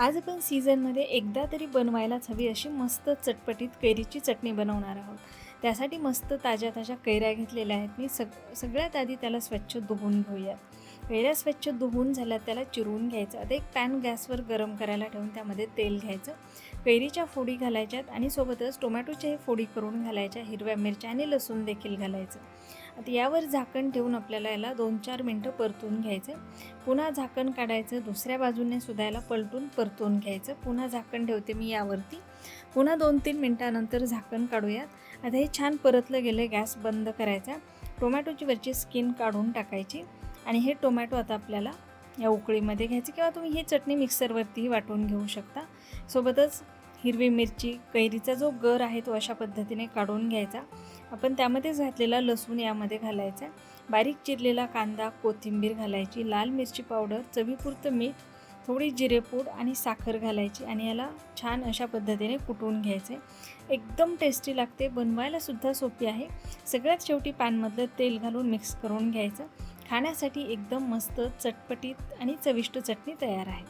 आज आपण सीझनमध्ये एकदा तरी बनवायलाच हवी अशी मस्त चटपटीत कैरीची चटणी बनवणार आहोत। त्यासाठी मस्त ताज्या ताज्या कैऱ्या घेतलेल्या आहेत मी। सगळ्यात आधी त्याला स्वच्छ धुवून घेऊयात। कैऱ्या स्वच्छ धुवून झाल्यात त्याला चिरून घ्यायचं। आता एक पॅन गॅसवर गरम करायला ठेवून त्यामध्ये तेल घ्यायचं, कैरीच्या फोडी घालायच्यात आणि सोबतच टोमॅटोच्याही फोडी करून घालायच्या, हिरव्या मिरच्या आणि लसूण देखील घालायचं। आता यावर झाकण ठेवून आपल्याला याला 2-4 मिनिटं परतून घ्यायचं। पुन्हा झाकण काढायचं, दुसऱ्या बाजूने सुद्धा याला पलटून परतून घ्यायचं। पुन्हा झाकण ठेवते मी यावरती, पुन्हा 2-3 मिनिटांनंतर झाकण काढूयात। आता हे छान परतलं गेलं, गॅस बंद करायचा, टोमॅटोची वरची स्किन काढून टाकायची आणि हे टोमॅटो आता आपल्याला या उकळीमध्ये घ्यायचं किंवा तुम्ही ही चटणी मिक्सरवरतीही वाटून घेऊ शकता। सोबतच हिरवी मिरची, कैरीचा जो गर आहे तो अशा पद्धतीने काढून घ्यायचा। आपण त्यामध्ये घातलेला लसूण यामध्ये घालायचा, बारीक चिरलेला कांदा, कोथिंबीर घालायची, लाल मिरची पावडर, चवीपुरतं मीठ, थोडी जिरेपूड आणि साखर घालायची आणि याला छान अशा पद्धतीने कुटून घ्यायचे। एकदम टेस्टी लागते, बनवायला सुद्धा सोपी आहे। सगळ्यात शेवटी पॅनमधलं तेल घालून मिक्स करून घ्यायचं। खाण्यासाठी एकदम मस्त चटपटीत आणि चविष्ट चटणी तयार आहे।